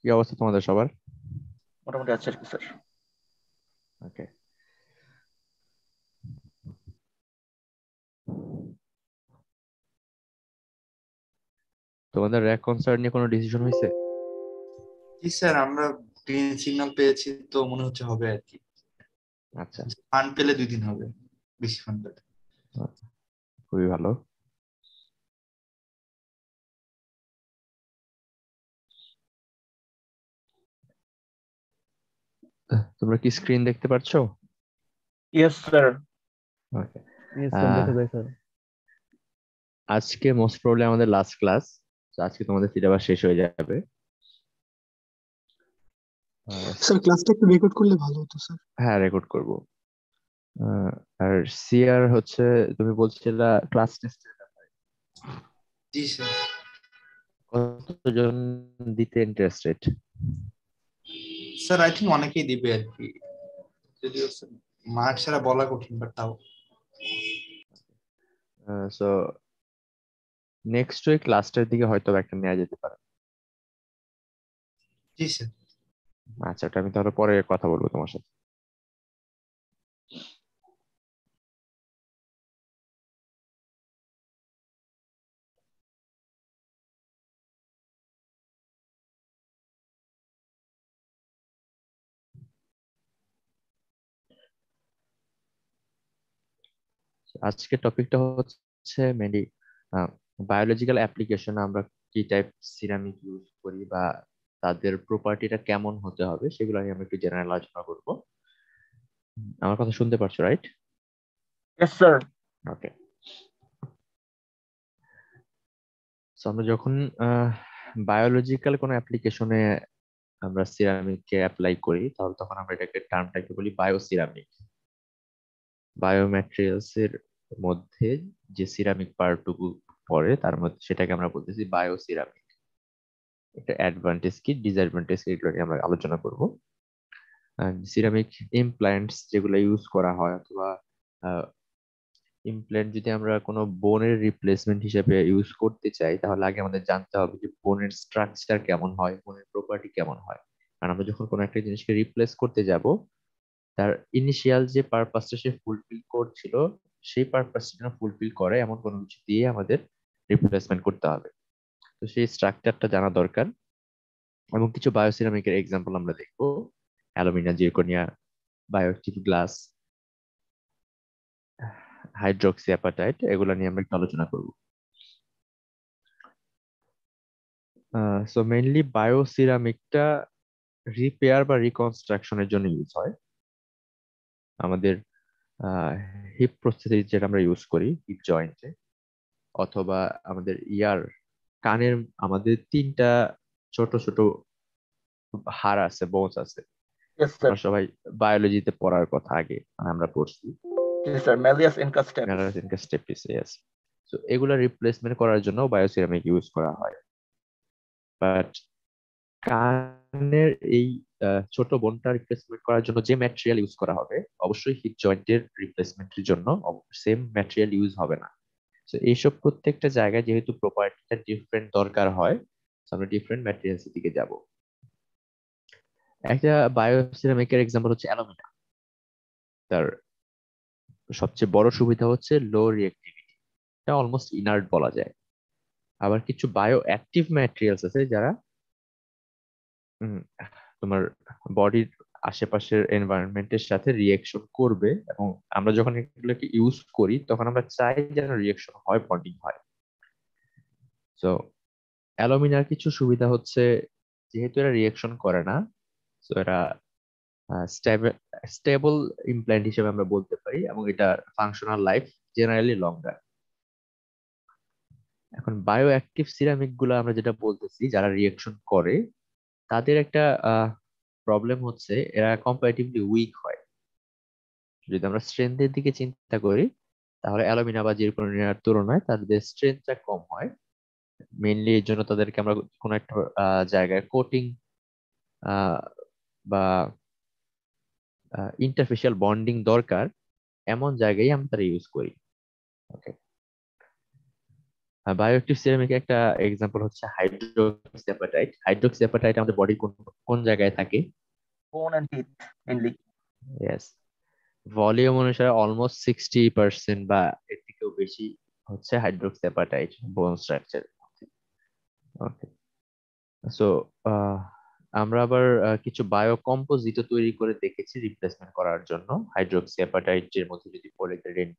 কি অবস্থা তোমাদের সবার? মোটামুটি আছে আর কি স্যার। ওকে। তোমাদের র্যাক কনসার্ট নিয়ে কোনো ডিসিশন হয়েছে? জি স্যার, আমরা গ্রিন সিগন্যাল পেয়েছি, তো মনে হচ্ছে হবে আর কি। আচ্ছা। ফান্ড পেলে 2 দিন হবে, বেশি ফান্ড পেলে। খুবই ভালো। তোমরা কি স্ক্রিন দেখতে পাচ্ছো? Yes sir. Okay. Yes sir, দেখা যায় স্যার। আজকে মোস্ট প্রবাবলি আমাদের লাস্ট ক্লাস। আজকে তোমাদের সিলেবাস শেষ হয়ে যাবে। স্যার, ক্লাসটা একটু রেকর্ড করলে ভালো হতো স্যার। হ্যাঁ, রেকর্ড করব। আর সিআর হচ্ছে, তুমি বলছিলে ক্লাস টেস্টের ব্যাপারে জি স্যার। কতজন দিতে ইন্টারেস্টেড? স্যার আই থিঙ্ক অনেকেই দিবে আর কি, যদিও মার্ক ছাড়া বলা কঠিন, বাট তাও। সো নেক্সট উইক লাস্টের দিকে হয়তো একটা নেওয়া যেতে পারে। জি স্যার। আচ্ছা, ওটা আমি তাহলে পরে কথা বলবো তোমার সাথে। আজকের টপিকটা হচ্ছে মেনলি বায়োলজিক্যাল অ্যাপ্লিকেশন। আমরা কি টাইপ সিরামিক ইউজ করি বা তাদের প্রপার্টিটা কেমন হতে হবে সেগুলো নিয়ে আমরা একটু জেনারেল আলোচনা করব। আমার কথা শুনতে পারছো, রাইট? Yes sir. ওকে। আমরা যখন বায়োলজিক্যাল কোনো অ্যাপ্লিকেশনে আমরা সিরামিককে অ্যাপ্লাই করি, তাহলে তখন আমরা এটাকে টার্মটাকে বলি বায়োসিরামিক। বায়োম্যাটেরিয়ালস এর মধ্যে যে সিরামিক পার্টটুকু পড়ে তার মধ্যে সেটাকে আমরা বলতেছি বায়োসিরামিক। এটা অ্যাডভান্টেজ কি, ডিসঅ্যাডভান্টেজ কি, এগুলো নিয়ে আমরা আলোচনা করব। সিরামিক ইমপ্ল্যান্টস যেগুলো ইউজ করা হয়, অথবা ইমপ্ল্যান্ট যদি আমরা কোনো বোনের রিপ্লেসমেন্ট হিসেবে ইউজ করতে চাই, তাহলে আগে আমাদের জানতে হবে যে বোনের স্ট্রাকচার কেমন হয়, বোনের প্রপার্টি কেমন হয়। কারণ আমরা যখন কোনো একটা জিনিসকে রিপ্লেস করতে যাব, তার ইনিশিয়াল যে পারপাসটা সে ফুলফিল করছিল, সেই পারপাসটা যেন ফুলফিল করে এমন কোনো কিছু দিয়ে আমাদের রিপ্লেসমেন্ট করতে হবে। তো সেই স্ট্রাকচারটা জানা দরকার। এবং কিছু বায়োসিরামিকের এক্সাম্পল আমরা দেখবো: অ্যালুমিনিয়াম, জিরকনিয়া, বায়োএক্টিভ গ্লাস, হাইড্রোক্সি অ্যাপাটাইট, এগুলো নিয়ে আমরা একটু আলোচনা করব। সো মেইনলি বায়োসিরামিকটা রিপেয়ার বা রিকনস্ট্রাকশনের জন্য ইউজ হয়। আমাদের হিপ প্রস্থেসিস যেটা আমরা ইউজ করি হিপ জয়েন্টে, অথবা আমাদের কানের আমাদের 3টা ছোট ছোট হাড় আছে, বোনস আছে। Yes sir. আমরা সবাই বায়োলজিতে পড়ার কথা আগে, মানে আমরা পড়ছি জি স্যার, ম্যালিয়াস ইনকাস্টেপিস। ম্যালারাস ইনকাস্টেপিস, ইয়েস। তো এগুলা রিপ্লেসমেন্ট করার জন্য বায়োসিরামিক ইউজ করা হয়। বাট কানের এই ছোট বোনটা রিপ্লেসমেন্ট করার জন্য যে ম্যাটেরিয়াল ইউজ করা হবে, অবশ্যই হিপ জয়েন্টের রিপ্লেসমেন্টের জন্য সেম ম্যাটেরিয়াল ইউজ হবে না। তো এইসব প্রত্যেকটা জায়গায় যেহেতু প্রপার্টিটা ডিফারেন্ট দরকার হয়, তো আমরা ডিফারেন্ট ম্যাটেরিয়ালস দিকে যাব। একটা বায়োসিরামিকের এক্সাম্পল হচ্ছে অ্যালুমিনিয়াম। তার সবচেয়ে বড় সুবিধা হচ্ছে লো রিঅ্যাক্টিভিটি, এটা অলমোস্ট ইনার্ট বলা যায়। আবার কিছু বায়ো অ্যাক্টিভ ম্যাটেরিয়ালস আছে যারা উম, তোমার বডির আশেপাশের এনভায়রনমেন্টের সাথে রিয়েকশন করবে, এবং আমরা যখন এগুলোকে ইউজ করি তখন আমরা চাই যেন রিয়েকশন হয়, বন্ডিং হয়। তো অ্যালুমিনিয়ার কিছু সুবিধা হচ্ছে, যেহেতু এরা রিয়েকশন করে না, তো এরা স্টেবল ইমপ্ল্যান্ট হিসেবে আমরা বলতে পারি, এবং এটা ফাংশনাল লাইফ জেনারেলি লঙ্গার। এখন বায়ো অ্যাক্টিভ সিরামিক গুলো আমরা যেটা বলতেছি, যারা রিয়েকশন করে, তাদের একটা প্রবলেম হচ্ছে এরা কম্পারেটিভলি উইক হয়। যদি আমরা স্ট্রেংথের দিকে চিন্তা করি, তাহলে অ্যালুমিনা বা জিরকনিয়ার তুলনায় তাদের স্ট্রেংথটা কম হয়। মেইনলি এই জন্য তাদেরকে আমরা কোনো একটা জায়গায় কোটিং বা ইন্টারফেশিয়াল বন্ডিং দরকার, এমন জায়গায় আমরা তারা ইউজ করি। ওকে। বায়োঅ্যাক্টিভ সিরামিকের একটা এক্সাম্পল হচ্ছে হাইড্রোক্সিঅ্যাপাটাইট। হাইড্রোক্সিঅ্যাপাটাইট আমাদের বডির কোন কোন জায়গায় থাকে? Bone and teeth mainly. Yes, volume অনুসারে অলমোস্ট 60% বা এর থেকেও বেশি হচ্ছে হাইড্রোক্সিঅ্যাপাটাইট বোন স্ট্রাকচার। ওকে, সো আমরা আবার কিছু বায়ো কম্পোজিটও তৈরি করে দেখেছি রিপ্লেসমেন্ট করার জন্য হাইড্রোক্সিঅ্যাপাটাইটের মধ্যে যদি পলিএথিলিন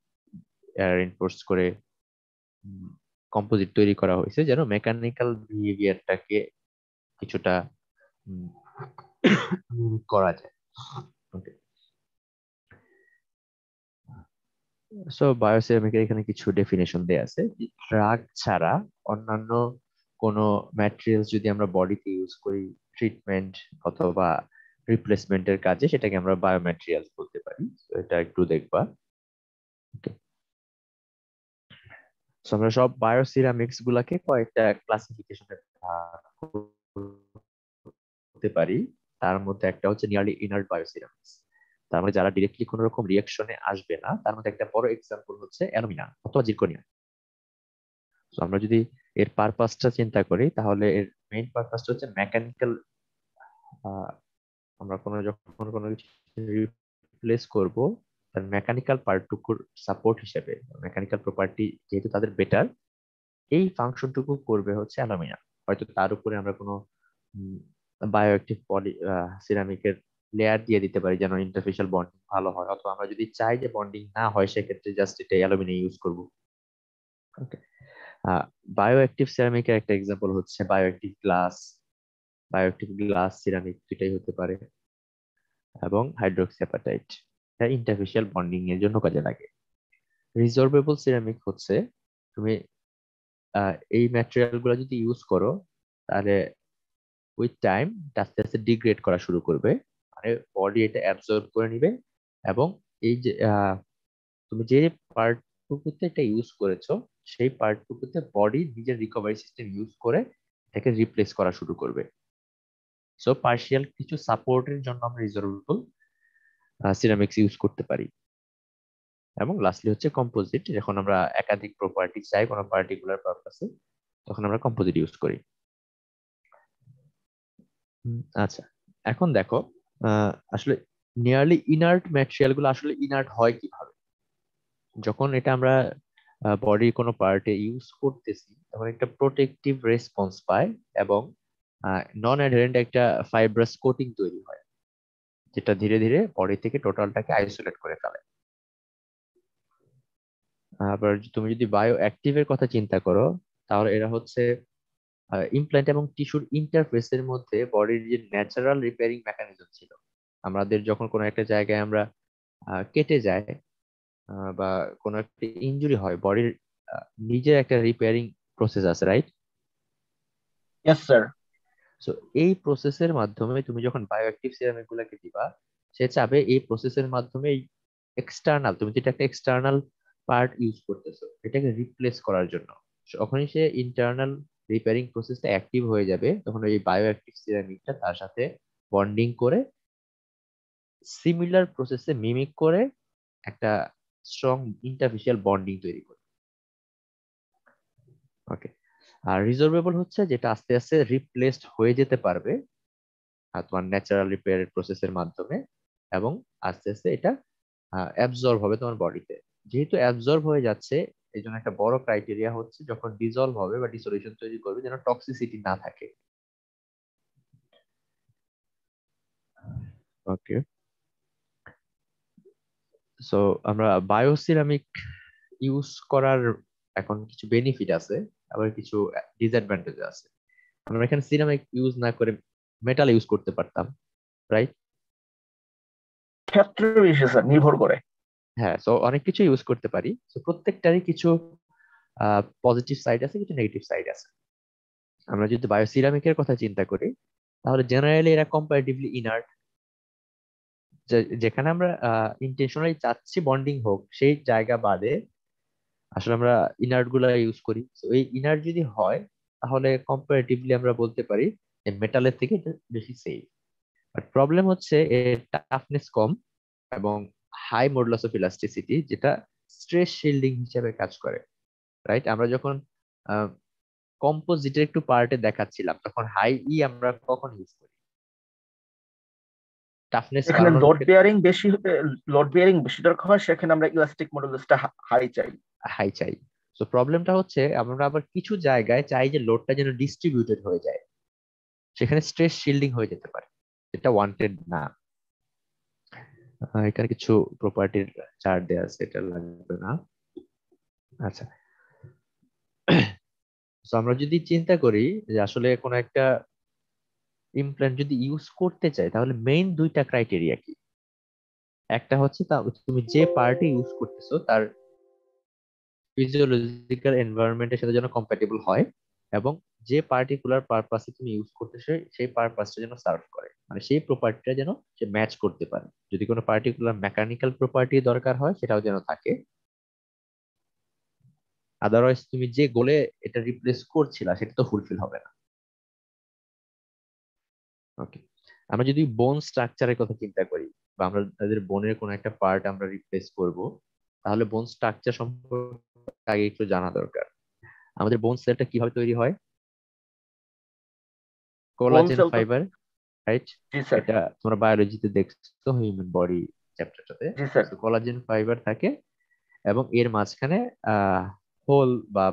রিনফোর্স করে কম্পোজিট তৈরি করা হয়েছে যেন মেকানিক্যাল বিহেভিয়ারটাকে কিছুটা করা যায়। ওকে, সো বায়োসিরামিকের এখানে কিছু ডেফিনেশন দেয়া আছে। ড্রাগ ছাড়া অন্যান্য কোনো ম্যাটেরিয়ালস যদি আমরা বডিতে ইউজ করি ট্রিটমেন্ট অথবা রিপ্লেসমেন্টের কাজে, সেটাকে আমরা বায়োম্যাটেরিয়ালস বলতে পারি। তো এটা একটু দেখবা। ওকে, সো আমরা সব বায়োসিরামিক্স গুলাকে কয়েকটা ক্লাসিফিকেশনে ভাগ করতে পারি। তার মধ্যে একটা হচ্ছে নিয়ারলি ইনার্ট বায়োসিরামিক্স, তার মানে যারা ডিরেক্টলি কোনো রকম রিঅ্যাকশনে আসবে না। তার মধ্যে একটা বড় এক্সাম্পল হচ্ছে অ্যালুমিনা অথবা জিরকনিয়াম। তো আমরা যদি এর পারপাসটা চিন্তা করি তাহলে এর মেইন পারপাসটা হচ্ছে মেকানিক্যাল। আমরা যখন কোনো কিছু রিপ্লেস করব তার মেকানিক্যাল পার্টটুকুর সাপোর্ট হিসেবে, মেকানিক্যাল প্রপার্টি যেহেতু তাদের বেটার, এই ফাংশনটুকু করবে হচ্ছে অ্যালুমিনিয়াম। হয়তো তার উপরে আমরা কোনো বায়োঅ্যাক্টিভ পলি সিরামিকের লেয়ার দিয়ে দিতে পারি যেন ইন্টারফেশিয়াল বন্ডিং ভালো হয়, অথবা আমরা যদি চাই যে বন্ডিং না হয় সেক্ষেত্রে জাস্ট এটা অ্যালুমিনিয়াম ইউজ করব। ওকে, বায়োঅ্যাক্টিভ সিরামিকের একটা এক্সাম্পল হচ্ছে bioactive glass. Bioactive glass ceramic দুটাই হতে পারে, এবং হাইড্রোক্সিঅ্যাপাটাইট এটা ইন্টারফেশিয়াল বন্ডিং এর জন্য কাজে লাগে। রিজর্ভেবল সিরামিক হচ্ছে তুমি এই ম্যাটেরিয়াল গুলো যদি ইউজ করো তাহলে উইথ টাইম আস্তে আস্তে ডিগ্রেড করা শুরু করবে, মানে বডি এটা অ্যাবজর্ব করে নিবে, এবং এই যে তুমি যে পার্টটুকুতে এটা ইউজ করেছো সেই পার্টটুকুতে বডি নিজের রিকভারি সিস্টেম ইউজ করে এটাকে রিপ্লেস করা শুরু করবে। সো পার্শিয়াল কিছু সাপোর্টের জন্য আমরা রিজর্ভেবল সিরামিক্স ইউজ করতে পারি। এবং লাস্টলি হচ্ছে কম্পোজিট, যখন আমরা একাধিক প্রপার্টি চাই কোনো পার্টিকুলার পারপাসে তখন আমরা কম্পোজিট ইউজ করি। আচ্ছা, এখন দেখো আসলে নিয়ারলি ইনার্ট ম্যাটেরিয়াল গুলো আসলে ইনার্ট হয় কিভাবে। যখন এটা আমরা বডির কোনো পার্টে ইউজ করতেছি তখন একটা প্রোটেকটিভ রেসপন্স পায় এবং নন অ্যাডারেন্ট একটা ফাইব্রাস কোটিং তৈরি হয়, যেটা ধীরে ধীরে বডি থেকে টোটালটাকে আইসোলেট করে ফেলে। আবার তুমি যদি বায়ো অ্যাক্টিভের কথা চিন্তা করো তাহলে এরা হচ্ছে ইমপ্ল্যান্ট এবং টিস্যুর ইন্টারফেসের মধ্যে বডির যে ন্যাচারাল রিপেয়ারিং মেকানিজম ছিল। আমাদের যখন কোনো একটা জায়গায় আমরা কেটে যায় বা কোনো একটা ইনজুরি হয়, বডির নিজের একটা রিপেয়ারিং প্রসেস আছে, রাইট? Yes, sir. সো এই প্রসেসের মাধ্যমে তুমি যখন বায়োঅ্যাক্টিভ সিরামিক গুলাকে দিবা, সে চাবে এই প্রসেসের মাধ্যমে এক্সটার্নাল, তুমি যেটা একটা এক্সটার্নাল পার্ট ইউজ করতেছো এটাকে রিপ্লেস করার জন্য, যখনই সে ইন্টারনাল রিপেয়ারিং প্রসেসটা অ্যাক্টিভ হয়ে যাবে তখন এই বায়োঅ্যাক্টিভ সিরামিকটা তার সাথে বন্ডিং করে সিমিলার প্রসেসে মিমিক করে একটা স্ট্রং ইন্টারফেশিয়াল বন্ডিং তৈরি করে। ওকে, আর রিজর্ভেবল হচ্ছে যেটা আস্তে আস্তে রিপ্লেসড হয়ে যেতে পারবে তোমার ন্যাচারাল রিপেয়ার প্রসেসের মাধ্যমে, এবং আস্তে আস্তে এটা অ্যাবজর্ব হবে তোমার বডিতে। যেহেতু অ্যাবজর্ব হয়ে যাচ্ছে এই জন্য একটা বড় ক্রাইটেরিয়া হচ্ছে যখন ডিজলভ হবে বা ডিসলিউশন তৈরি করবে যেন টক্সিসিটি না থাকে। ওকে, সো আমরা বায়োসিরামিক ইউজ করার এখন কিছু বেনিফিট আছে, আবার কিছু ডিসঅ্যাডভান্টেজ আছে। আমরা এখানে সিরামিক ইউজ না করে মেটাল ইউজ করতে পারতাম, রাইট? ক্ষেত্র বিশেষে নির্ভর করে। হ্যাঁ, সো অনেক কিছু ইউজ করতে পারি। সো প্রত্যেকটারই কিছু পজিটিভ সাইড আছে, কিছু নেগেটিভ সাইড আছে। আমরা যদি বায়োসিরামিকের কথা চিন্তা করি তাহলে জেনারেলি এরা কম্পারেটিভলি ইনার্ট। যেখানে আমরা ইন্টেনশনালি চাচ্ছি বন্ডিং হোক সেই জায়গা বাদে আসলে আমরা ইনার্ট গুলা ইউজ করি। তো এই ইনার্ট যদি হয় তাহলে কম্পারেটিভলি আমরা বলতে পারি যে মেটালের থেকে এটা বেশি সেফ। বাট প্রবলেম হচ্ছে এর টাফনেস কম এবং হাই মডুলাস অফ ইলাস্টিসিটি, যেটা স্ট্রেস শিল্ডিং হিসেবে কাজ করে, রাইট? আমরা যখন কম্পোজিটের একটু পার্টে দেখাচ্ছিলাম, তখন হাই ই আমরা কখন ইউজ করি? টাফনেস এখানে বাড়ানোর লোড বিয়ারিং বেশি দরকার হয়, সেখানে আমরা ইলাস্টিক মডুলাসটা হাই চাই। হাই চাই। তো প্রবলেমটা হচ্ছে আমরা আবার কিছু জায়গায় চাই যে লোডটা যেন ডিস্ট্রিবিউটেড হয়ে যায়, সেখানে স্ট্রেস শিল্ডিং হয়ে যেতে পারে, এটা ওয়ান্টেড না। এখানে কিছু প্রপার্টির চার্ট দেওয়া আছে, এটা লাগবে না। আচ্ছা, তো আমরা যদি চিন্তা করি যে আসলে কোনো একটা ইমপ্ল্যান্ট যদি ইউজ করতে চাই, তাহলে মেইন দুইটা ক্রাইটেরিয়া কি? একটা হচ্ছে তুমি যে পার্টি ইউজ করতেছো তার ফিজিওলজিক্যাল এনভায়রনমেন্টের সাথে যেন কম্প্যাটিবল হয়, এবং যে পার্টিকুলার পারপাসে তুমি ইউজ করতেছো সেই পারপাসটা যেন সার্ভ করে, মানে সেই প্রপার্টিটা যেন সে ম্যাচ করতে পারে। যদি কোনো পার্টিকুলার মেকানিক্যাল প্রপার্টি দরকার হয়, সেটাও যেন থাকে। আদারওয়াইজ তুমি যে গোলে এটা রিপ্লেস করছিলা সেটা তো ফুলফিল হবে না। ওকে, আমরা যদি বোন স্ট্রাকচারের কথা চিন্তা করি, বা আমরা তাদের বোনের কোনো একটা পার্ট আমরা রিপ্লেস করব, তাহলে বোন স্ট্রাকচার সম্পর্কে আগে একটু জানা দরকার। আমাদের বোন সেলটা কিভাবে তৈরি হয়? বোন কোলাজেন সেল তো। Fibre, right? জি স্যার। এটা তোমরা বায়োলজিতে দেখছো, হিউম্যান বডি চ্যাপ্টারটাতে। জি স্যার। কোলাজেন ফাইবার থাকে, এবং এর মাঝখানে হোল বা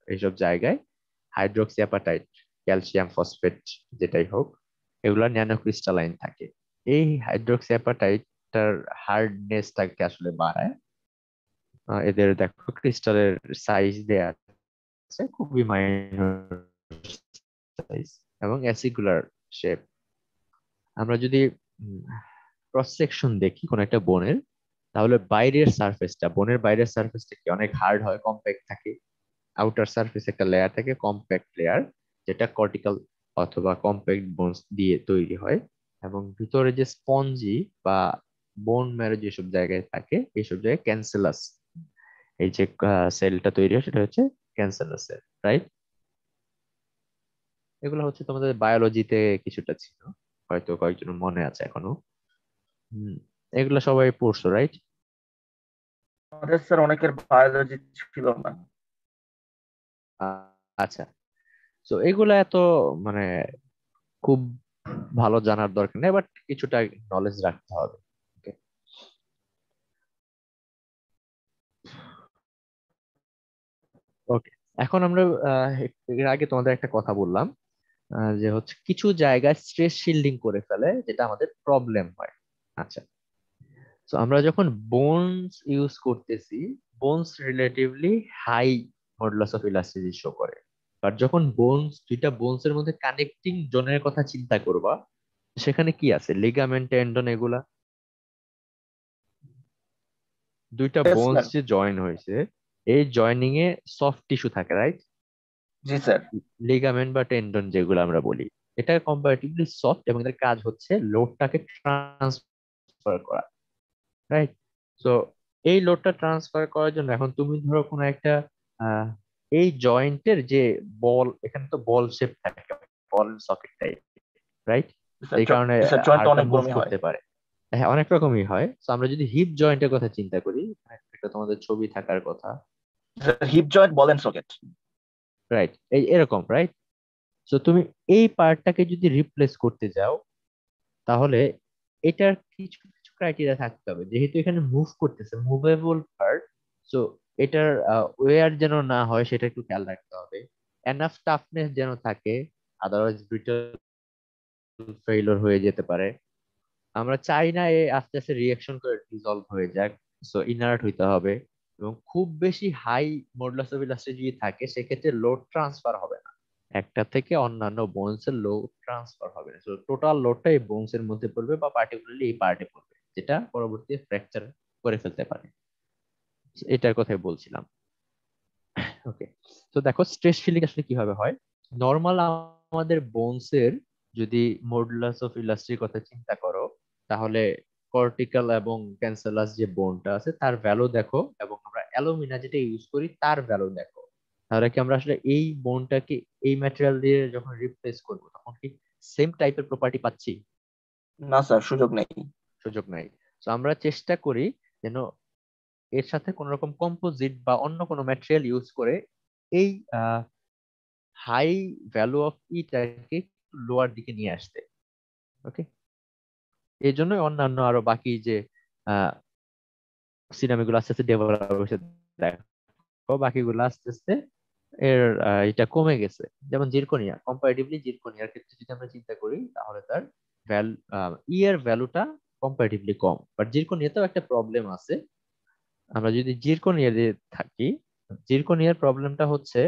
এইসব জায়গায় হাইড্রোক্সি অ্যাপাটাইট, ক্যালসিয়াম ফসফেট যেটাই হোক, এগুলা ন্যানো ক্রিস্টালাইন থাকে। এই হাইড্রোক্সি অ্যাপাটাইটটার হার্ডনেসটাকে আসলে বাড়ায়। এদের দেখো ক্রিস্টালের সাইজ দেয়া আছে, খুবই মাইনর সাইজ এবং অ্যাসিকুলার শেপ। আমরা যদি ক্রস সেকশন দেখি কোন একটা বোনের, তাহলে বোনের বাইরের সারফেসটা কি অনেক হার্ড হয়, কম্প্যাক্ট থাকে। আউটার সারফেস একটা লেয়ার থাকে, কম্প্যাক্ট লেয়ার, যেটা কর্টিক্যাল অথবা কম্প্যাক্ট বোনস দিয়ে তৈরি হয়। এবং ভিতরে যে স্পঞ্জি বা বোন ম্যারো যেসব জায়গায় থাকে, এইসব জায়গায় ক্যান্সেলাস, এই যে সেলটা তৈরি হয় সেটা হচ্ছে ক্যান্সেলাস সেল, রাইট? এগুলো হচ্ছে তোমাদের বায়োলজিতে কিছুটা ছিল, হয়তো কয়েকজন মনে আছে এখনো। এগুলো সবাই পড়ছো, রাইট? আমাদের স্যার অনেকের বায়োলজি ছিল না। আচ্ছা, তো এগুলা এত মানে খুব ভালো জানার দরকার নেই, বাট কিছুটা নলেজ রাখতে হবে। Okay? ওকে, এখন আমরা এর আগে তোমাদের একটা কথা বললাম, যে হচ্ছে কিছু জায়গায় স্ট্রেস শিল্ডিং করে ফেলে, যেটা আমাদের প্রবলেম হয়। আচ্ছা, তো আমরা যখন বোনস ইউজ করতেছি, bones relatively high modulus of elasticity show করে। আর যখন দুইটা বোনস এর মধ্যে কানেক্টিং জোনের কথা চিন্তা করবা, সেখানে কি আছে? লিগামেন্ট, টেন্ডন, এগুলা দুইটা Yes, বোনস স্যার। যে জয়েন হয়েছে, এই জয়নিং এ সফট টিস্যু থাকে, রাইট? জি স্যার। লিগামেন্ট বা টেন্ডন যেগুলো আমরা বলি, এটা কম্পারেটিভলি সফট, এবং এর কাজ হচ্ছে লোডটাকে ট্রান্সফার করা, রাইট? তো এই লোডটা ট্রান্সফার করার জন্য এখন তুমি ধরো কোনো একটা আহ, এই জয়েন্টের যে বল, এখানে তো বল শেপ থাকে, বল সকেট টাইপ, রাইট? স্যার এই কারণে জি স্যার, জয়েন্ট হাড়টা অনেক মুভ গরমই হয়। করতে পারে। হ্যাঁ, অনেক রকমই হয়। তো আমরা যদি হিপ জয়েন্টের কথা চিন্তা করি, একটা তোমাদের ছবি থাকার কথা, hip joint, ball and socket. Right? এই এরকম, রাইট? তো তুমি এই পার্টটাকে যদি রিপ্লেস করতে যাও, তাহলে এটার কিছু কিছু ক্রাইটেরিয়া থাকতে হবে, যেহেতু এখানে মুভ করতেছে, মুভেবল পার্ট। সো এটার ওয়্যার যেন না হয় সেটা একটু খেয়াল রাখতে হবে। এনাফ টাফনেস যেন থাকে, আদারওয়াইজ ব্রিটল ফেইলিওর হয়ে যেতে পারে। আমরা চাই না এ আস্তে আস্তে রিঅ্যাকশন করে ডিসলভ হয়ে যাক। সো ইনার্ট হইতে হবে, এবং খুব বেশি হাই মডুলাস অফ ইলাস্টিসিটি যদি থাকে, সেক্ষেত্রে লোড ট্রান্সফার হবে না, একটা থেকে অন্যান্য বোনস এর লোড ট্রান্সফার হবে না। টোটাল লোডটা এই বোনস এর মধ্যে পড়বে, বা পার্টিকুলারলি এই পার্টে পড়বে, যেটা পরবর্তী ফ্র্যাকচার করে ফেলতে পারে। এটার কথাই বলছিলাম। ওকে, তো দেখো স্ট্রেস ফিলিং আসলে কিভাবে হয়। নর্মাল আমাদের বোনস এর যদি মডুলাস অফ ইলাস্টির কথা চিন্তা করো, তাহলে কর্টিক্যাল এবং ক্যান্সালাস যে বোনটা আছে তার ভ্যালু দেখো, এবং আমরা অ্যালুমিনা যেটা ইউজ করি তার ভ্যালু দেখো। তাহলে কি আমরা আসলে এই বোনটাকে এই ম্যাটেরিয়াল দিয়ে যখন রিপ্লেস করবো, তখন কি সেম টাইপের প্রপার্টি পাচ্ছি? না স্যার, সুযোগ নেই। সুযোগ নাই। তো আমরা চেষ্টা করি যেন এর সাথে কোন রকম কম্পোজিট বা অন্য কোনো ম্যাটেরিয়াল ইউজ করে এই হাই ভ্যালু অফ ইটাকে লোয়ার দিকে নিয়ে আসতে। ওকে, এই জন্যই অন্যান্য আরো বাকি যে সিনেমাগুলো আস্তে আস্তে ডেভেলপ হয়েছে, দেখো বাকিগুলো আস্তে আস্তে এর এটা কমে গেছে। যেমন জিরকোনিয়া, কম্পারেটিভলি জিরকোনিয়ার ক্ষেত্রে যদি আমরা চিন্তা করি তাহলে তার এর ভ্যালুটা কম্পারেটিভলি কম, বাট জিরকোনিয়াতেও একটা প্রবলেম আছে। আমরা যদি জিরকোনিয়াতে থাকি, জিরকোনিয়ার প্রবলেমটা হচ্ছে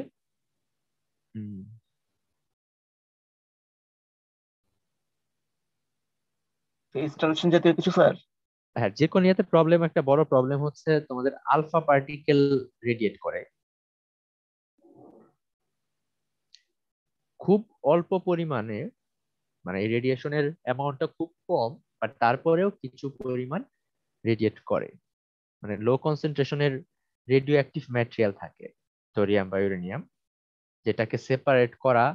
ফেস ট্রানজিশন জাতীয় কিছু স্যার? হ্যাঁ, জিরকোনিয়াতে প্রবলেম, একটা বড় প্রবলেম হচ্ছে তোমাদের আলফা পার্টিকেল রেডিয়েট করে খুব অল্প পরিমাণে, মানে এই রেডিয়েশনের অ্যামাউন্টটা খুব কম, বাট তারপরেও কিছু পরিমাণ রেডিয়েট করে। মানে লো কনসেন্ট্রেশনের রেডিও অ্যাক্টিভ ম্যাটেরিয়াল থাকে, থোরিয়াম বা ইউরেনিয়াম, যেটাকে সেপারেট করা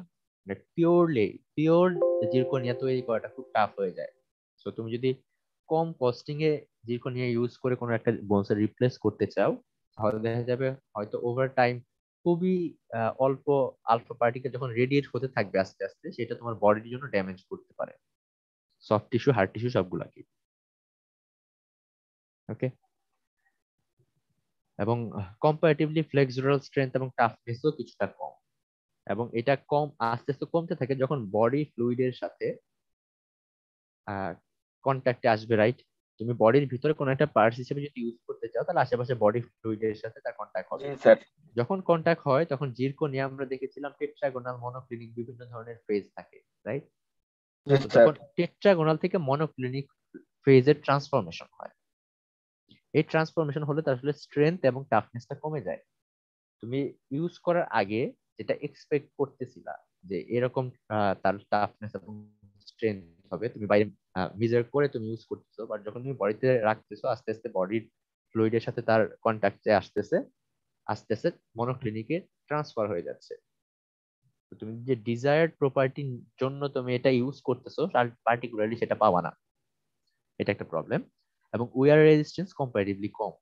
মানে পিওর জিরকোনিয়া তৈরি করাটা খুব টাফ হয়ে যায়। তো তুমি যদি কম কস্টিং এ জিরকোনিয়া ইউজ করে কোনো একটা বোনসে রিপ্লেস করতে চাও, তাহলে দেখা যাবে হয়তো ওভার টাইম খুবই অল্প আলফা পার্টিকেল যখন রেডিয়েট হতে থাকবে আস্তে আস্তে, সেটা তোমার বডির জন্য ড্যামেজ করতে পারে, সফট টিস্যু, হার্ড টিস্যু সবগুলাকে। ওকে, এবং কম্পারেটিভলি ফ্লেক্সুরাল স্ট্রেংথ এবং টাফনেসও কিছুটা কম, এবং এটা কম আস্তে আস্তে কমতে থাকে যখন বডি ফ্লুইডের সাথে কন্ট্যাক্টে আসবে, রাইট? তুমি বডির ভিতরে কোনো একটা পার্টস হিসেবে যদি ইউজ করতে চাও, তাহলে আশেপাশে বডি ফ্লুইডের সাথে তার কন্ট্যাক্ট জি হবে। স্যার। যখন কন্ট্যাক্ট হয় তখন জিরকোনিয়া আমরা দেখেছিলাম টেট্রাগোনাল, মনোক্লিনিক বিভিন্ন ধরনের ফেজ থাকে, রাইট? জি তো স্যার। তখন টেট্রাগোনাল থেকে মনোক্লিনিক ফেজের ট্রান্সফরমেশন হয়। এই ট্রান্সফরমেশন হলে তার আসলে স্ট্রেংথ এবং টাফনেসটা কমে যায়। তুমি ইউজ করার আগে যেটা এক্সপেক্ট করতেছিলা যে এরকম তার টাফনেস এবং স্ট্রেংথ হবে, তুমি বাইরে মেজার করে তুমি ইউজ করতেছো, বাট যখন তুমি বডিতে রাখতেছো আস্তে আস্তে বডির ফ্লুইডের সাথে তার কন্ট্যাক্টে আসতেছে, আস্তে আস্তে মনোক্লিনিকে ট্রান্সফার হয়ে যাচ্ছে। তো তুমি যে ডিজায়ার্ড প্রপার্টির জন্য তুমি এটা ইউজ করতেছো পার্টিকুলারলি সেটা পাবা না, এটা একটা প্রবলেম। এবং উইয়ার রেজিস্ট্যান্স কম্পারেটিভলি কম।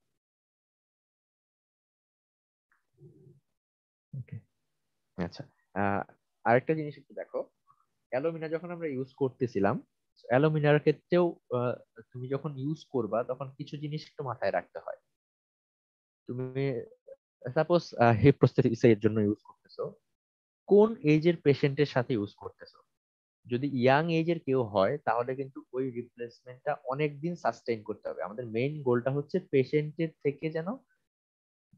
ওকে, আচ্ছা, আরেকটা জিনিস একটু দেখো, অ্যালুমিনা যখন আমরা ইউজ করতেছিলাম, অ্যালুমিনার ক্ষেত্রেও তুমি যখন ইউজ করবা তখন কিছু জিনিস একটু মাথায় রাখতে হয়। তুমি সাপোজ হিপ প্রস্থেটিক্স এর জন্য ইউজ করতেছো, কোন এজের পেশেন্টের সাথে ইউজ করতেছো। যদি ইয়াং এজের কেউ হয় তাহলে কিন্তু ওই রিপ্লেসমেন্টটা অনেক দিন সাস্টেইন করতে হবে। আমাদের মেইন গোলটা হচ্ছে পেশেন্টের থেকে যেন,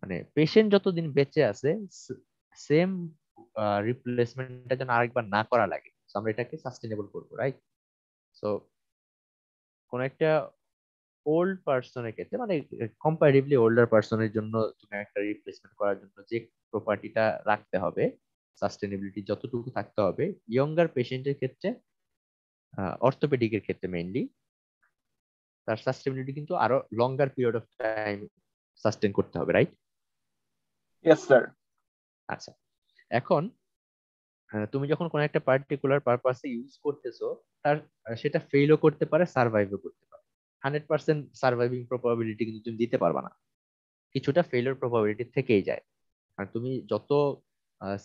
মানে পেশেন্ট যতদিন বেঁচে আছে সেম রিপ্লেসমেন্টটা যেন আরেকবার না করা লাগে। So আমরা এটাকে সাস্টেনেবল করবো, রাইট? সো কোন একটা ওল্ড পার্সনের ক্ষেত্রে, মানে কম্পারেটিভলি ওল্ডার পার্সনের জন্য তুমি একটা রিপ্লেসমেন্ট করার জন্য যে প্রপার্টিটা রাখতে হবে, সাস্টেনেবিলিটি যতটুকু থাকতে হবে, ইয়ঙ্গার পেশেন্টের ক্ষেত্রে, অর্থোপেডিকের ক্ষেত্রে মেইনলি, তার সাস্টেনেবিলিটি কিন্তু আরো লঙ্গার পিরিয়ড অফ টাইম সাস্টেন করতে হবে, রাইট? Yes sir. আচ্ছা, এখন তুমি যখন কোনো একটা পার্টিকুলার পারপাসে ইউজ করতেছো, তার সেটা ফেইলও করতে পারে, সার্ভাইভও করতে পারে। 100% সার্ভাইভিং প্রবাবিলিটি কিন্তু তুমি দিতে পারবা না, কিছুটা ফেইলিওর প্রবাবিলিটি থেকেই যায়। আর তুমি যত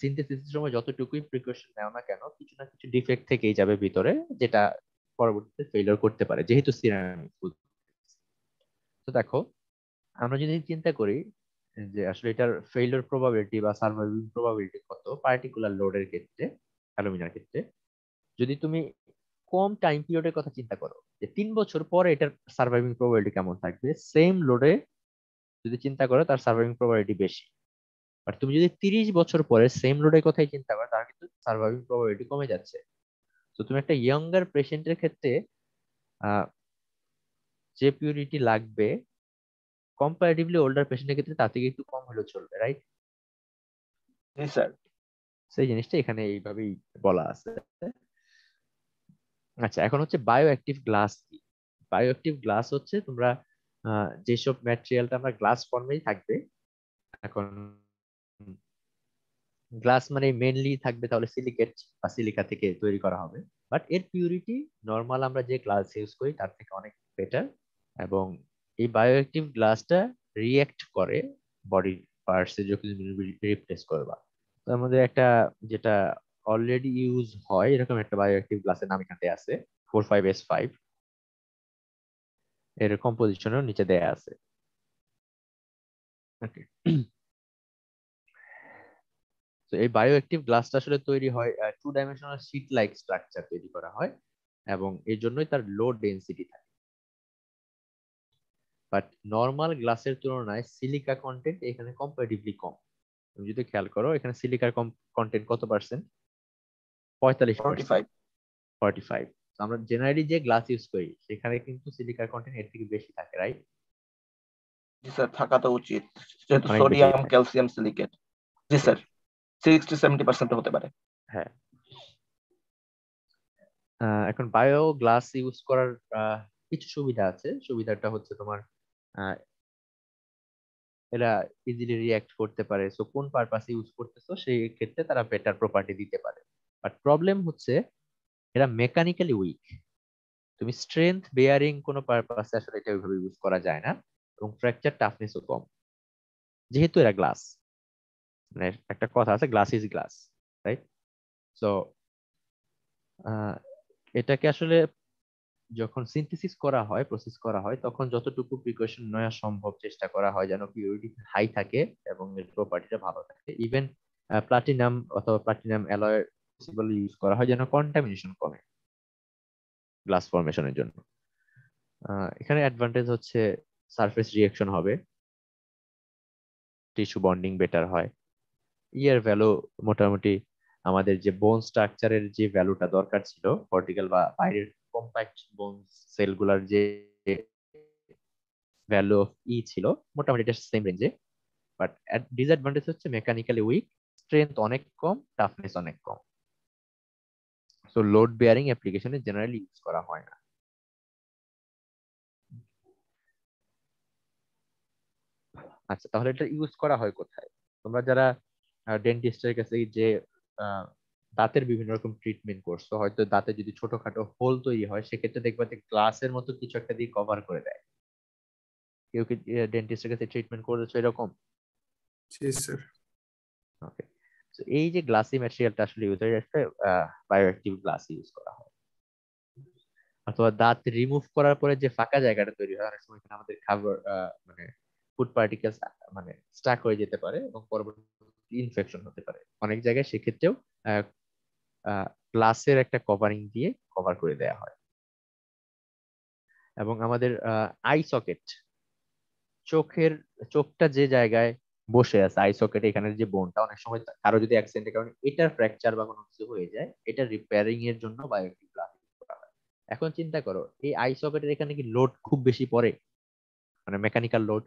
সিনথেসিসের সময় যতটুকুই প্রিকশন নাও না কেন, কিছু না কিছু ডিফেক্ট থেকেই যাবে ভিতরে, যেটা পরবর্তীতে ফেইলিওর করতে পারে, যেহেতু সিরামিক। তো দেখো, আমরা যদি চিন্তা করি যে আসলে এটার ফেইলিওর প্রবাবিলিটি বা সার্ভাইভিং প্রবাবিলিটি কত পার্টিকুলার লোডের ক্ষেত্রে, অ্যালুমিনার ক্ষেত্রে, যদি তুমি কম টাইম পিরিয়ডের কথা চিন্তা করো, যে 3 বছর পরে এটার সার্ভাইভিং প্রবাবিলিটি কেমন থাকবে, সেম লোডে যদি চিন্তা করো তার সার্ভাইভিং প্রবাবিলিটি বেশি। আর তুমি যদি 30 বছর পরে সেম লোডের কথাই চিন্তা করো, তাহলে কিন্তু সার্ভাইভিং প্রবাবিলিটি কমে যাচ্ছে। তো তুমি একটা ইয়াঙ্গার পেশেন্টের ক্ষেত্রে আহ, যে পিউরিটি লাগবে, কম্পারেটিভলি ওল্ডার পেশেন্টের ক্ষেত্রে তার থেকে একটু কম হলেও চলবে, রাইট? জি স্যার। সেই জিনিসটা এখানে এইভাবেই বলা আছে। আচ্ছা, এখন হচ্ছে বায়ো অ্যাক্টিভ গ্লাস কি? বায়ো অ্যাক্টিভ গ্লাস হচ্ছে তোমরা যেসব ম্যাটেরিয়ালটা আমরা গ্লাস ফর্মেই থাকবে, এখন গ্লাস মানে মেনলি থাকবে তাহলে সিলিকেট বা সিলিকা থেকে তৈরি করা হবে, বাট এর পিউরিটি নর্মাল আমরা যে গ্লাস ইউজ করি তার থেকে অনেক বেটার। এবং এই বায়োঅ্যাক্টিভ গ্লাসটা রিঅ্যাক্ট করে বডির পার্টসে যখন রিপ্লেস করবা, তার মধ্যে একটা যেটা অলরেডি ইউজ হয় এরকম একটা বায়োঅ্যাক্টিভ গ্লাসের নাম এখানে আছে 45S5, এর কম্পোজিশনও নিচে দেয়া আছে। ওকে, তো এই বায়োঅ্যাক্টিভ গ্লাসটা আসলে তৈরি হয় 2 ডাইমেনশনাল শীট লাইক স্ট্রাকচার তৈরি করা হয় এবং এই জন্যই তার লো ডেনসিটি থাকে। বাট নর্মাল গ্লাসের তুলনায় সিলিকা কন্টেন্ট এখানে কম্পারেটিভলি কম। তুমি যদি খেয়াল করো এখানে সিলিকার কন্টেন্ট কত পার্সেন্ট? 45%। 45। 45। আমরা জেনারেলি যে গ্লাস ইউজ করি সেখানে কিন্তু সিলিকার কন্টেন্ট এর থেকে বেশি থাকে, রাইট? জি স্যার, থাকা তো উচিত, যেহেতু অনেক বেশি সোডিয়াম থাকে। Calcium silicate. জি স্যার, 60-70% হতে পারে। হ্যাঁ, এখন বায়ো গ্লাস ইউজ করার কিছু সুবিধা আছে। সুবিধাটা হচ্ছে তোমার আহ, এরা ইজিলি রিঅ্যাক্ট করতে পারে, সো কোন পারপাসে ইউজ করতেছো সেই ক্ষেত্রে তারা বেটার প্রপার্টি দিতে পারে। বাট প্রবলেম হচ্ছে এরা মেকানিক্যালি উইক। তুমি স্ট্রেংথ বেয়ারিং কোনো পারপাসে আসলে এটা ওইভাবে ইউজ করা যায় না, এবং ফ্র্যাকচার টাফনেসও কম যেহেতু এরা গ্লাস। মানে একটা কথা আছে, glass is glass, right? So এটাকে আসলে যখন সিনথেসিস করা হয়, প্রসেস করা হয়, তখন যতটুকু প্রিকশন নেওয়া সম্ভব চেষ্টা করা হয় যেন পিউরিটি হাই থাকে এবং এর প্রপার্টিটা ভালো থাকে। ইভেন প্লাটিনাম অথবা প্লাটিনাম অ্যালয় পসিবল ইউজ করা হয় যেন কন্টামিনেশন কমে গ্লাস ফরমেশনের জন্য। এখানে অ্যাডভান্টেজ হচ্ছে সারফেস রিঅ্যাকশন হবে, টিস্যু বন্ডিং বেটার হয়, ইয়ার ভ্যালু মোটামুটি আমাদের যে বোন স্ট্রাকচারের যে ভ্যালুটা দরকার ছিল কর্টিক্যাল বা বাইরের কম্প্যাক্ট বোন সেলগুলার যে ভ্যালু অফ ই ছিল মোটামুটি এটা সেম রেঞ্জে। বাট ডিসঅ্যাডভান্টেজ হচ্ছে মেকানিক্যালি উইক, স্ট্রেংথ অনেক কম, টাফনেস অনেক কম। সো লোড বেয়ারিং অ্যাপ্লিকেশনে জেনারেলি ইউজ করা হয় না। আচ্ছা, তাহলে এটা ইউজ করা হয় কোথায়? তোমরা যারা ডেন্টিস্টের কাছে যে আহ, দাঁতের বিভিন্ন রকম ট্রিটমেন্ট করছো, হয়তো দাঁতে যদি ছোটখাটো হোল তৈরি হয় সেক্ষেত্রে দেখবা যে গ্লাসের মতো কিছু একটা দিয়ে কভার করে দেয়। কেউ কি ডেন্টিস্টের কাছে ট্রিটমেন্ট করেছো এরকম? জি স্যার। ওকে, তো এই যে গ্লাসি ম্যাটেরিয়ালটা আসলে ইউজ হয় একটা বায়োঅ্যাক্টিভ গ্লাস ইউজ করা হয়। অথবা দাঁত রিমুভ করার পরে যে ফাঁকা জায়গাটা তৈরি হয় অনেক সময় এখানে আমাদের খাবার মানে ফুড পার্টিকেলস মানে স্টাক হয়ে যেতে পারে এবং পরবর্তী ইনফেকশন হতে পারে অনেক জায়গায়, সেক্ষেত্রেও গ্লাসের একটা কভারিং দিয়ে কভার করে দেওয়া হয়। এবং আমাদের আই সকেট, চোখের চোখটা যে জায়গায় বসে আছে আই সকেট, এখানের যে বোনটা অনেক সময় কারো যদি অ্যাক্সিডেন্টের কারণে এটার ফ্র্যাকচার বা কোনো কিছু হয়ে যায়, এটা রিপেয়ারিং এর জন্য বায়োটিক গ্লাস ইউজ করা হয়। এখন চিন্তা করো এই আই সকেটের এখানে কি লোড খুব বেশি পড়ে, মানে মেকানিক্যাল লোড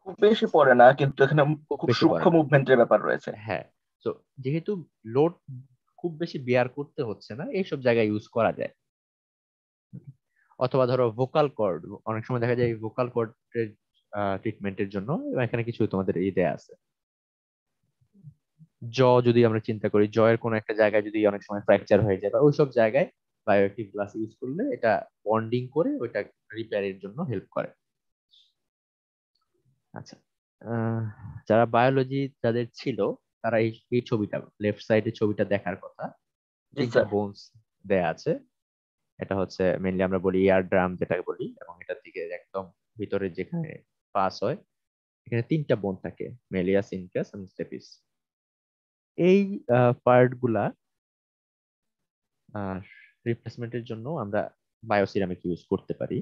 খুব বেশি পড়ে না, কিন্তু এখানে খুব খুব বেশি পড়ে সূক্ষ্ম না। মুভমেন্টের ব্যাপার রয়েছে। হ্যাঁ, তো যেহেতু লোড খুব বেশি বেয়ার করতে হচ্ছে না, এইসব জায়গায় ইউজ করা যায়। অথবা ধরো ভোকাল কর্ড, অনেক সময় দেখা যায় ভোকাল কর্ডের ট্রিটমেন্টের জন্য এখানে কিছু তোমাদের এই দেয়া আছে। যদি আমরা চিন্তা করি এর কোনো একটা জায়গায় যদি অনেক সময় ফ্র্যাকচার হয়ে যায় বা ওইসব জায়গায় বায়োটিক গ্লাস ইউজ করলে এটা বন্ডিং করে ওইটা রিপেয়ারের জন্য হেল্প করে। আচ্ছা, আহ, যারা বায়োলজি যাদের ছিল তারা এই এই ছবিটা, লেফট সাইডের ছবিটা দেখার কথা। জি তিনটা স্যার। বোনস দেয়া আছে। এটা হচ্ছে মেইনলি আমরা বলি ইয়ার ড্রাম যেটাকে বলি, এবং এটার দিকে একদম ভিতরে যেখানে পাস হয় এখানে তিনটা বোন থাকে, মেলিয়াস, ইনকাস এবং স্টেপিস। এই পার্ট গুলা রিপ্লেসমেন্টের জন্য আমরা বায়োসিরামিক ইউজ করতে পারি।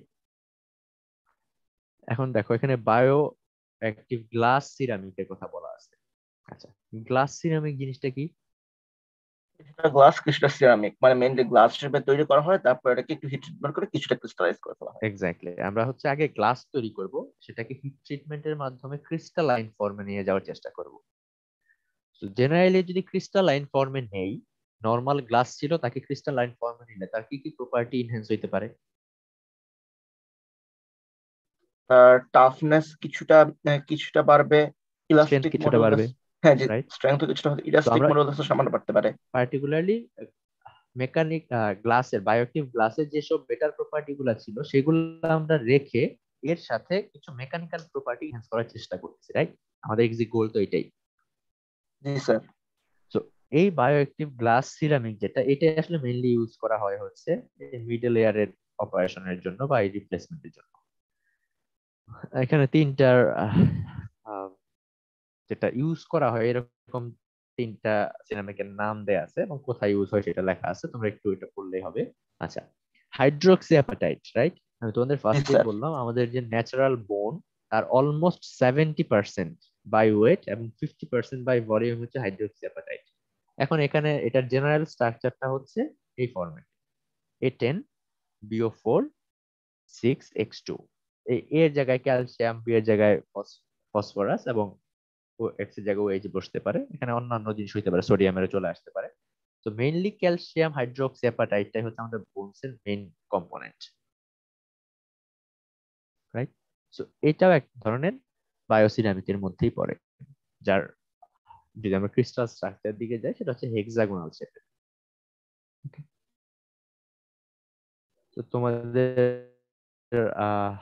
এখন দেখো এখানে বায়ো অ্যাক্টিভ গ্লাস সিরামিকের কথা বলা আছে। আচ্ছা, গ্লাস সিরামিক জিনিসটা কি? কিছুটা গ্লাস কিছুটা সিরামিক, মানে মেইনলি গ্লাস হিসেবে তৈরি করা হয়, তারপর এটাকে একটু হিট ট্রিটমেন্ট করে কিছুটা ক্রিস্টালাইজ করে ফেলা হয়। এক্স্যাক্টলি, আমরা হচ্ছে আগে গ্লাস তৈরি করব, সেটাকে হিট ট্রিটমেন্টের মাধ্যমে ক্রিস্টালাইন ফর্মে নিয়ে যাওয়ার চেষ্টা করব। জেনারেলি যদি ক্রিস্টালাইন ফর্মে নেই, নর্মাল গ্লাস ছিল তাকে ক্রিস্টালাইন ফর্মে নিলে তার কি কি প্রপার্টি ইনহ্যান্স হইতে পারে? তার টাফনেস কিছুটা কিছুটা বাড়বে, স্ট্রেংথ ইলাস্টিক কিছুটা মডুলাস, বাড়বে, হ্যাঁ জি, রাইট? স্ট্রেংথ কিছুটা হবে, তো ইলাস্টিক আমরা মডুলাস সামান্য বাড়তে পারে। পার্টিকুলারলি মেকানিক গ্লাসের বায়োটিভ গ্লাসের যেসব বেটার প্রপার্টি গুলা ছিল সেগুলো আমরা রেখে এর সাথে কিছু মেকানিক্যাল প্রপার্টি এনহ্যান্স করার চেষ্টা করতেছি, রাইট? আমাদের এক্সিট গোল তো এটাই। জি স্যার। এই বায়োঅ্যাক্টিভ গ্লাস সিরামিক যেটা, এটা আসলে মেইনলি ইউজ করা হয় হচ্ছে মিডল এয়ারের অপারেশনের জন্য বা এই রিপ্লেসমেন্টের জন্য। এখানে তিনটার যেটা ইউজ করা হয় এরকম তিনটা সিরামিকের নাম দেয়া আছে এবং কোথায় ইউজ হয় সেটা লেখা আছে, তোমরা একটু এটা পড়লেই হবে। আচ্ছা, হাইড্রোক্সি অ্যাপাটাইট, রাইট? আমি তোমাদের জি ফার্স্টে স্যার। বললাম আমাদের যে ন্যাচারাল বোন তার অলমোস্ট 70% বাই ওয়েট এবং 50% বাই ভলিউম হচ্ছে হাইড্রোক্সি অ্যাপাটাইট। এখন এখানে এটার জেনারেল স্ট্রাকচারটা হচ্ছে এই ফরম্যাট: A10 BO4 6X2। এই এর জায়গায় ক্যালসিয়াম, বি এর জায়গায় ফসফরাস এবং ও এক্স এর জায়গায় OH বসতে পারে। এখানে অন্যান্য জিনিস হইতে পারে, সোডিয়ামের চলে আসতে পারে। তো মেইনলি ক্যালসিয়াম হাইড্রোক্সি অ্যাপাটাইটটাই হচ্ছে আমাদের বোনসের মেইন কম্পোনেন্ট, রাইট? সো এটাও এক ধরনের বায়োসিরামিকের মধ্যেই পড়ে, যার যদি আমরা ক্রিস্টাল স্ট্রাকচার দিকে যাই সেটা হচ্ছে হেক্সাগোনাল শেপের। তো তোমাদের আহ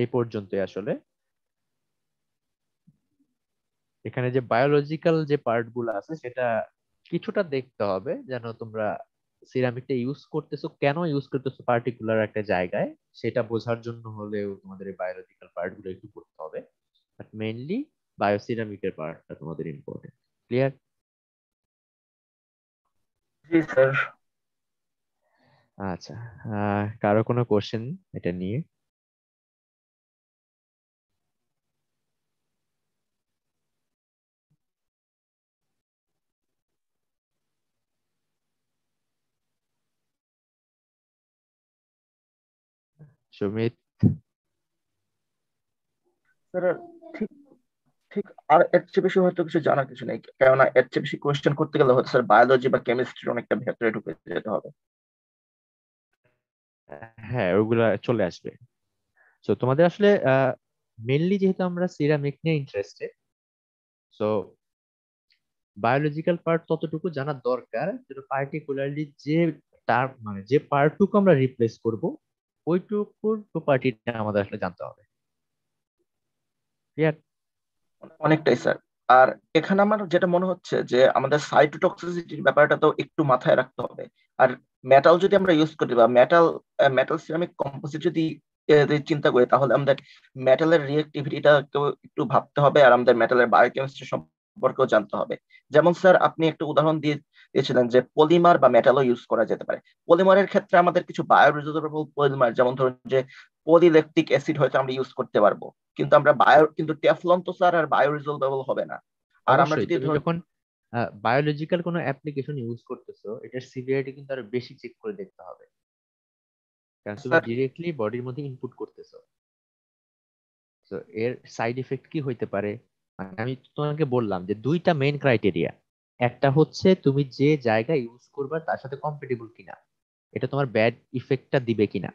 এই পর্যন্তই আসলে। এখানে যে বায়োলজিক্যাল যে পার্ট গুলো আছে সেটা কিছুটা দেখতে হবে, যেন তোমরা সিরামিকটা ইউজ করতেছো, কেন ইউজ করতেছো পার্টিকুলার একটা জায়গায়, সেটা বোঝার জন্য হলেও তোমাদের এই বায়োলজিক্যাল পার্ট গুলো একটু পড়তে হবে। বাট মেইনলি বায়োসিরামিকের পার্টটা তোমাদের ইম্পর্টেন্ট। ক্লিয়ার? জি স্যার। আচ্ছা, কারো কোনো কোশ্চেন এটা নিয়ে? সুমিত? স্যার ঠিক ঠিক আর এর চেয়ে বেশি হয়তো কিছু জানার কিছু নেই, কেননা এর চেয়ে বেশি কোয়েশ্চেন করতে গেলে হয়তো স্যার বায়োলজি বা কেমিস্ট্রির অনেকটা ভেতরে ঢুকে যেতে হবে। হ্যাঁ, ওগুলা চলে আসবে। তো তোমাদের আসলে মেইনলি যেহেতু আমরা সিরামিক নিয়ে ইন্টারেস্টেড, সো বায়োলজিক্যাল পার্ট ততটুকু জানা দরকার যেটা পার্টিকুলারলি যে তার মানে যে পার্টটুকু আমরা রিপ্লেস করব ওইটুকুর প্রপার্টিটা আমাদের আসলে জানতে হবে। ক্লিয়ার? অনেকটাই স্যার। আর এখানে আমার যেটা মনে হচ্ছে যে আমাদের সাইটোটক্সিসিটির ব্যাপারটা তো একটু মাথায় রাখতে হবে। আর মেটাল যদি আমরা ইউজ করি বা মেটাল মেটাল সিরামিক কম্পোজিট যদি চিন্তা করি, তাহলে আমাদের মেটালের রিঅ্যাক্টিভিটিটা একটু ভাবতে হবে, আর আমাদের মেটালের বায়োকেমিস্ট্রি সম্পর্কেও জানতে হবে। যেমন স্যার আপনি একটা উদাহরণ দিয়েছিলেন যে পলিমার বা মেটালও ইউজ করা যেতে পারে। পলিমারের ক্ষেত্রে আমাদের কিছু বায়োরিজর্ভেবল পলিমার, যেমন ধরুন যে পলিল্যাকটিক অ্যাসিড হয়তো আমরা ইউজ করতে পারবো, কিন্তু কিন্তু টেফলন তো স্যার আর বায়োরিজলভেবল হবে না। আর আমরা অবশ্যই যদি তুমি যখন বায়োলজিক্যাল কোনো অ্যাপ্লিকেশন ইউজ করতেছো এটার সিভিয়ারিটি কিন্তু আরো বেশি চেক করে দেখতে হবে, কারণ তুমি স্যার ডিরেক্টলি বডির মধ্যে ইনপুট করতেছো। তো এর সাইড ইফেক্ট কি হইতে পারে? মানে আমি তোমাকে বললাম যে দুইটা মেইন ক্রাইটেরিয়া, একটা হচ্ছে তুমি যে জায়গা ইউজ করবা তার সাথে কম্পেটেবল কিনা, এটা তোমার ব্যাড ইফেক্টটা দিবে কিনা।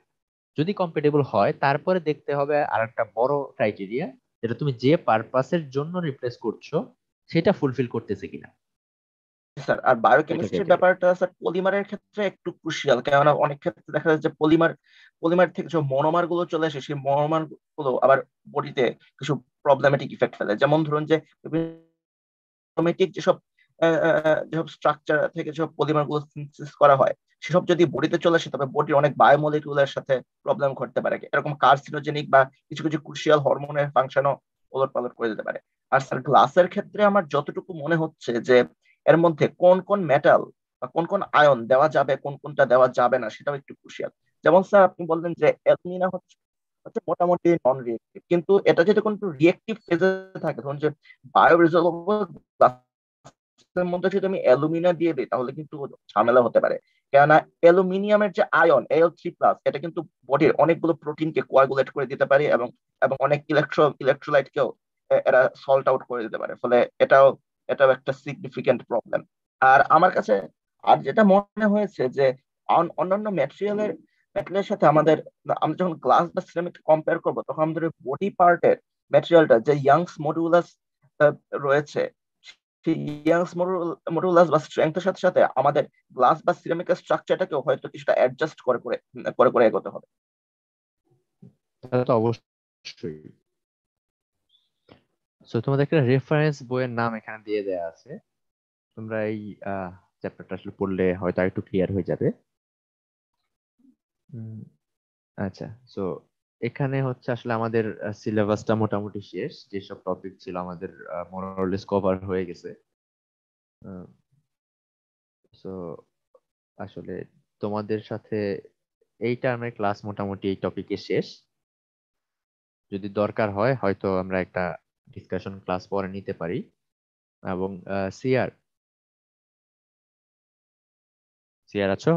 যদি কম্পেটেবল হয় তারপরে দেখতে হবে আর একটা বড় ক্রাইটেরিয়া, যেটা তুমি যে পারপাসের জন্য রিপ্লেস করছো সেটা ফুলফিল করতেছে কিনা। স্যার আর এটা বায়োকেমিস্ট্রির ক্রাইটেরিয়া। ব্যাপারটা স্যার পলিমারের ক্ষেত্রে একটু ক্রুশিয়াল, কেননা অনেক ক্ষেত্রে দেখা যায় যে পলিমার থেকে যে মনোমার গুলো চলে আসে, সেই মনোমার গুলো আবার বডিতে কিছু প্রবলেমেটিক ইফেক্ট ফেলে। যেমন ধরুন যে অটোমেটিক যেসব স্ট্রাকচার থেকে যেসব পলিমার গুলো সিনথেসিস করা হয়, সেসব যদি বডিতে চলে আসে তবে বডির অনেক বায়োমলিকুলের সাথে প্রবলেম ঘটতে পারে, এরকম কার্সিনোজেনিক বা কিছু কিছু ক্রুশিয়াল হরমোনের ফাংশনও ওলটপালট করে দিতে পারে। আর স্যার গ্লাসের ক্ষেত্রে আমার যতটুকু মনে হচ্ছে যে এর মধ্যে কোন কোন মেটাল বা কোন কোন আয়ন দেওয়া যাবে, কোন কোনটা দেওয়া যাবে না, সেটাও একটু ক্রুশিয়াল। যেমন স্যার আপনি বললেন যে অ্যালুমিনা হচ্ছে হচ্ছে মোটামুটি নন রিয়েক্টিভ, কিন্তু এটা যদি কোনো রিয়েক্টিভ ফেজে থাকে, ধরুন যে বায়োরিজলভেবল এর মধ্যে যদি আমি অ্যালুমিনা দিয়ে দিই তাহলে কিন্তু ঝামেলা হতে পারে। কেননা অ্যালুমিনিয়ামের যে আয়ন Al3+, এটা কিন্তু বডির অনেকগুলো প্রোটিনকে কোয়াগুলেট করে দিতে পারে, এবং এবং অনেক ইলেকট্রোলাইটকেও এরা সল্ট আউট করে দিতে পারে। ফলে এটাও একটা সিগনিফিকেন্ট প্রবলেম। আর আমার কাছে আর যেটা মনে হয়েছে যে অন্যান্য ম্যাটেরিয়ালের সাথে আমরা যখন গ্লাস বা সিরামিক কম্পেয়ার করবো, তখন আমাদের বডি পার্টের ম্যাটেরিয়ালটা যে ইয়াংস মডুলাস রয়েছে, ইয়াংস মডুলাস বা স্ট্রেংথের সাথে সাথে আমাদের গ্লাস বা সিরামিকের স্ট্রাকচারটাকেও হয়তো কিছুটা অ্যাডজাস্ট করে এগোতে হবে। তাহলে তো অবশ্যই। সো তোমাদের একটা রেফারেন্স বইয়ের নাম এখানে দিয়ে দেয়া আছে, তোমরা এই চ্যাপ্টারটা আসলে পড়লে হয়তো একটু ক্লিয়ার হয়ে যাবে। আচ্ছা, সো এখানে হচ্ছে আসলে আমাদের সিলেবাসটা মোটামুটি শেষ, যেসব টপিক ছিল আমাদের মোরলেস কভার হয়ে গেছে। সো আসলে তোমাদের সাথে এই টার্মের ক্লাস মোটামুটি এই টপিকে শেষ। যদি দরকার হয় হয়তো আমরা একটা ডিসকাশন ক্লাস পরে নিতে পারি। এবং সিআর সিআর আছো?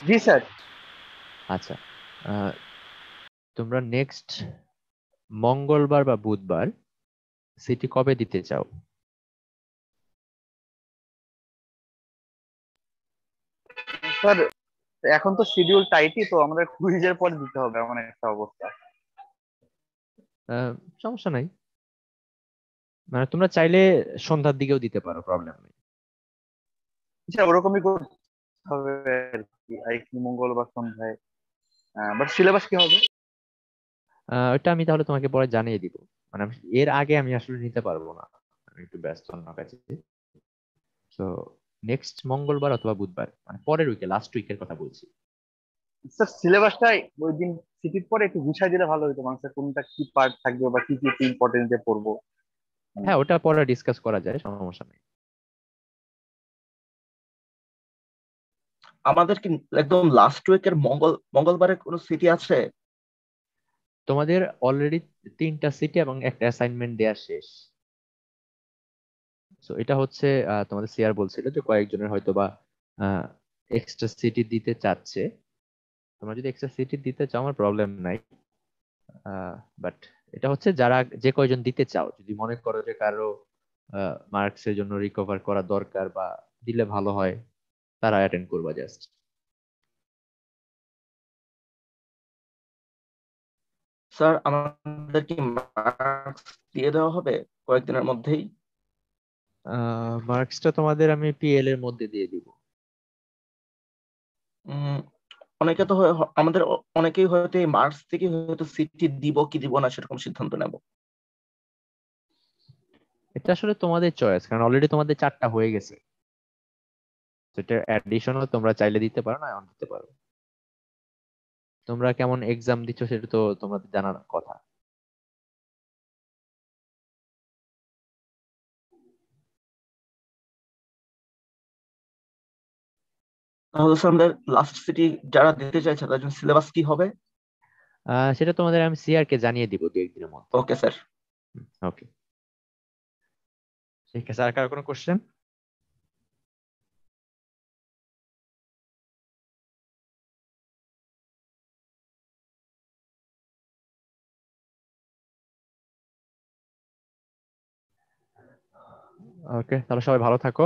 জি স্যার। আচ্ছা, আহ, তোমরা নেক্সট মঙ্গলবার বা বুধবার সিটি কবে দিতে চাও? স্যার এখন তো শিডিউল টাইটই, তো আমাদের কুইজের পর দিতে হবে এমন একটা অবস্থা। আহ, সমস্যা নাই, মানে তোমরা চাইলে সন্ধ্যার দিকেও দিতে পারো, প্রবলেম নেই। আচ্ছা ওরকমই করতে হবে আর কি, আর কি মঙ্গলবার সন্ধ্যায়। বাট সিলেবাস কি হবে? ওটা আমি তাহলে তোমাকে পরে জানিয়ে দিব। মানে এর আগে আমি আসলে নিতে পারবো না, আমি একটু ব্যস্ত অন্য কাছে। তো নেক্সট মঙ্গলবার অথবা বুধবার, মানে পরের উইকে, লাস্ট উইকের কথা বলছি। স্যার সিলেবাসটা ওই দিন সিটির পরে একটু গুছাই দিলে ভালো হতো, মানুষের কোনটা কি পার্ট থাকবে বা কি কি ইম্পর্টেন্স দিয়ে পড়বো। হ্যাঁ, ওটা পরে ডিসকাস করা যায়, সমস্যা নেই। আমাদের কি একদম লাস্ট উইকের মঙ্গলবারে কোনো সিটি আছে? তোমাদের অলরেডি 3টা সিটি এবং একটা অ্যাসাইনমেন্ট দেয়া শেষ। তো এটা হচ্ছে তোমাদের সিআর বলছিল যে কয়েকজনের হয়তো বা এক্সট্রা সিটি দিতে চাচ্ছে। তোমরা যদি এক্সট্রা সিটি দিতে চাও আমার প্রবলেম নাই, বাট এটা হচ্ছে যারা যে কয়জন দিতে চাও, যদি মনে করো যে কারো মার্কসের জন্য রিকভার করা দরকার বা দিলে ভালো হয়, তারা অ্যাটেন্ড করবা জাস্ট। স্যার আমাদের কি মার্কস দিয়ে দেওয়া হবে কয়েকদিনের মধ্যেই? মার্কসটা তোমাদের আমি পিএল এর মধ্যে দিয়ে দিব। উম, অনেকে তো আমাদের অনেকেই হয়তো এই মার্কস থেকে হয়তো সিটি দিব কি দিব না সেরকম সিদ্ধান্ত নেব। এটা আসলে তোমাদের চয়েস, কারণ অলরেডি তোমাদের 4টা হয়ে গেছে। সেটা অ্যাডিশনাল তোমরা চাইলে দিতে পারো, না এমন দিতে পারো। তোমরা কেমন এক্সাম দিচ্ছ সেটা তো তোমাদের জানার কথা। তাহলে স্যার আমাদের লাস্ট সিটি যারা দিতে চাইছে তাদের জন্য সিলেবাস কি হবে? সেটা তোমাদের আমি সিআর কে জানিয়ে দিব 2-1 দিনের মধ্যে। Okay sir. ওকে, ঠিক আছে। আর কারো কোনো কোশ্চেন? ওকে, তাহলে সবাই ভালো থাকো।